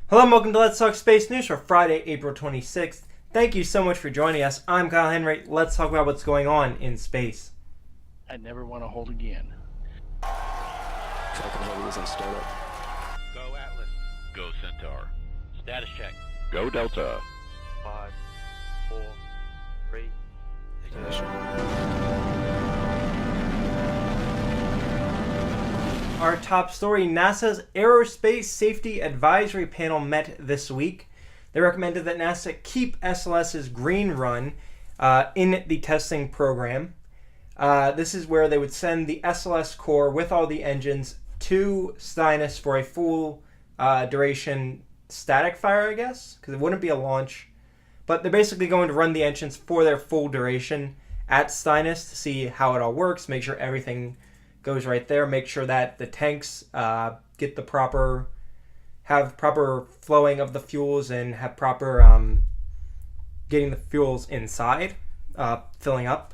Hello and welcome to Let's Talk Space News for Friday, April 26th. Thank you so much for joining us. I'm Kyle Henry. Let's talk about what's going on in space. I never want to hold again. Falcon Heavy is on startup. Go Atlas. Go Centaur. Status check. Go Delta. 5, 4, 3. Ignition. Our top story, NASA's Aerospace Safety Advisory Panel met this week. They recommended that NASA keep SLS's green run in the testing program. This is where they would send the SLS core with all the engines to Stynus for a full duration static fire, I guess, because it wouldn't be a launch. But they're basically going to run the engines for their full duration at Stynus to see how it all works, make sure everything goes right there, make sure that the tanks get the proper flowing of the fuels and have proper getting the fuels inside, filling up.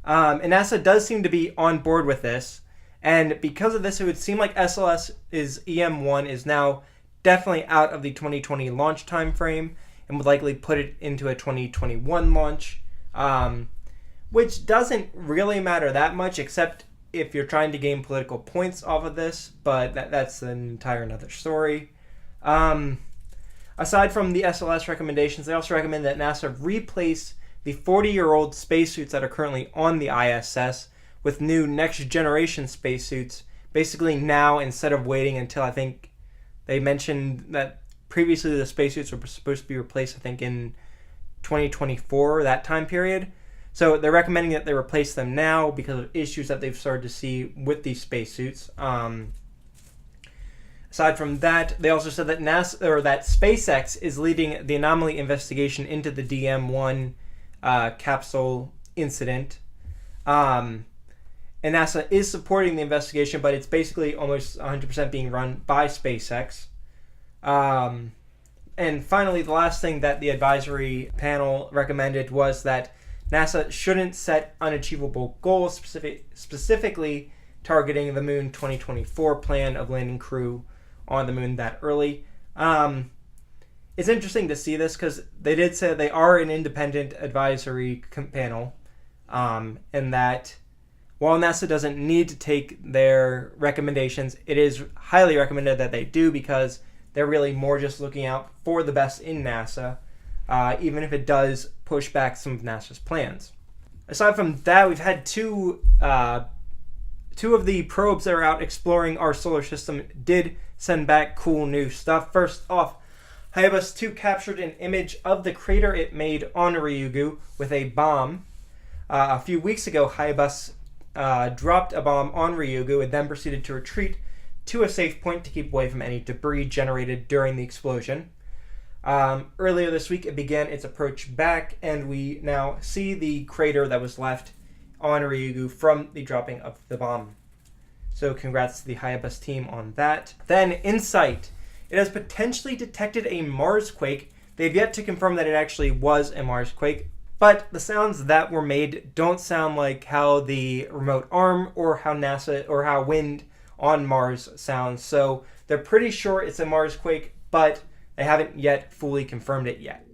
And NASA does seem to be on board with this. And because of this, it would seem like SLS's EM1 is now definitely out of the 2020 launch time frame and would likely put it into a 2021 launch, which doesn't really matter that much, except if you're trying to gain political points off of this, but that's an entire another story. Aside from the SLS recommendations, they also recommend that NASA replace the 40-year-old spacesuits that are currently on the ISS with new next-generation spacesuits, basically now instead of waiting until, I think they mentioned that previously the spacesuits were supposed to be replaced, I think, in 2024, that time period. So they're recommending that they replace them now because of issues that they've started to see with these spacesuits. Aside from that, they also said that that SpaceX is leading the anomaly investigation into the DM1 capsule incident. And NASA is supporting the investigation, but it's basically almost 100% being run by SpaceX. And finally, the last thing that the advisory panel recommended was that NASA shouldn't set unachievable goals, specifically targeting the Moon 2024 plan of landing crew on the Moon that early. It's interesting to see this because they did say they are an independent advisory panel, and that while NASA doesn't need to take their recommendations, it is highly recommended that they do because they're really more just looking out for the best in NASA, even if it does push back some of NASA's plans. Aside from that, we've had two of the probes that are out exploring our solar system did send back cool new stuff. First off, Hayabusa 2 captured an image of the crater it made on Ryugu with a bomb. A few weeks ago, Hayabusa dropped a bomb on Ryugu and then proceeded to retreat to a safe point to keep away from any debris generated during the explosion. Earlier this week, it began its approach back, and we now see the crater that was left on Ryugu from the dropping of the bomb. So congrats to the Hayabusa team on that. Then, InSight. It has potentially detected a Marsquake. They've yet to confirm that it actually was a Marsquake, but the sounds that were made don't sound like how the remote arm or how NASA or how wind on Mars sounds. So they're pretty sure it's a Marsquake, but they haven't yet fully confirmed it yet.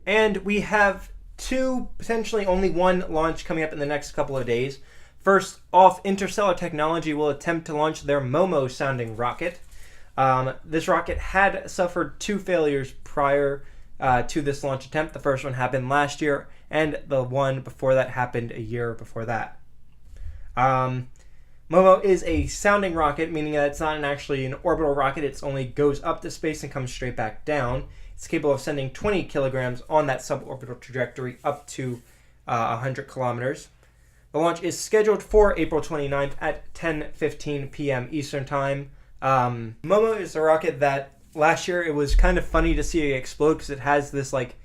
And we have two, potentially only one launch coming up in the next couple of days. First off, Interstellar Technology will attempt to launch their Momo-sounding rocket. This rocket had suffered two failures prior to this launch attempt. The first one happened last year, and the one before that happened a year before that. Momo is a sounding rocket, meaning that it's not actually an orbital rocket. It only goes up to space and comes straight back down. It's capable of sending 20 kilograms on that suborbital trajectory up to 100 kilometers. The launch is scheduled for April 29th at 10:15 p.m. Eastern Time. Momo is a rocket that last year it was kind of funny to see it explode because it has this like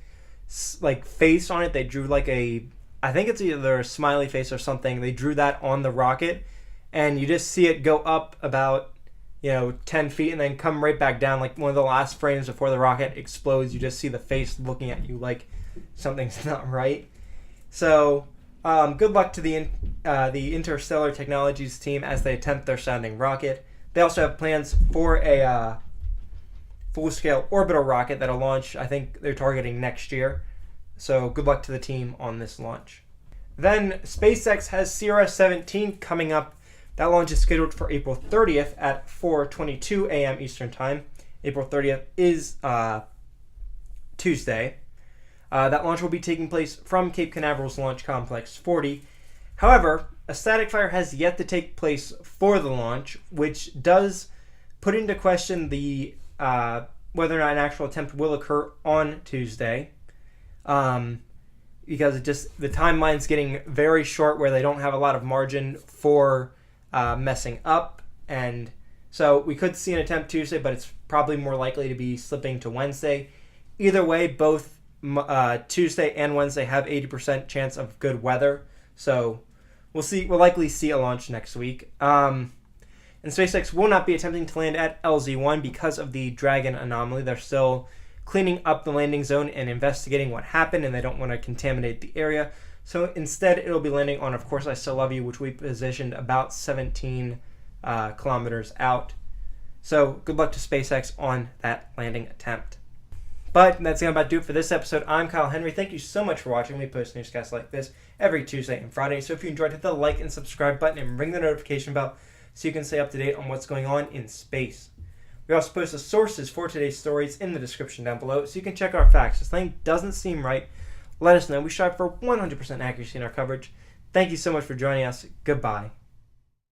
face on it. They drew like I think it's either a smiley face or something. They drew that on the rocket, and you just see it go up about 10 feet and then come right back down. Like one of the last frames before the rocket explodes, you just see the face looking at you like something's not right. So good luck to the Interstellar Technologies team as they attempt their sounding rocket. They also have plans for a full-scale orbital rocket that'll launch, I think they're targeting next year. So good luck to the team on this launch. Then SpaceX has CRS-17 coming up. That launch is scheduled for April 30th at 4:22 a.m. Eastern Time. April 30th is Tuesday. That launch will be taking place from Cape Canaveral's Launch Complex 40. However, a static fire has yet to take place for the launch, which does put into question the whether or not an actual attempt will occur on Tuesday. Because the timeline's getting very short where they don't have a lot of margin for messing up. And so we could see an attempt Tuesday, but it's probably more likely to be slipping to Wednesday. Either way, both Tuesday and Wednesday have 80% chance of good weather. So we'll likely see a launch next week. And SpaceX will not be attempting to land at LZ-1 because of the Dragon anomaly. They're still cleaning up the landing zone and investigating what happened, and they don't want to contaminate the area. So instead, it'll be landing on, of course, I Still Love You, which we positioned about 17 kilometers out. So good luck to SpaceX on that landing attempt. But that's going to about do it for this episode. I'm Kyle Henry. Thank you so much for watching. We post newscasts like this every Tuesday and Friday. So if you enjoyed, hit the like and subscribe button and ring the notification bell so you can stay up to date on what's going on in space. We also post the sources for today's stories in the description down below so you can check our facts. If something doesn't seem right, let us know. We strive for 100% accuracy in our coverage. Thank you so much for joining us. Goodbye.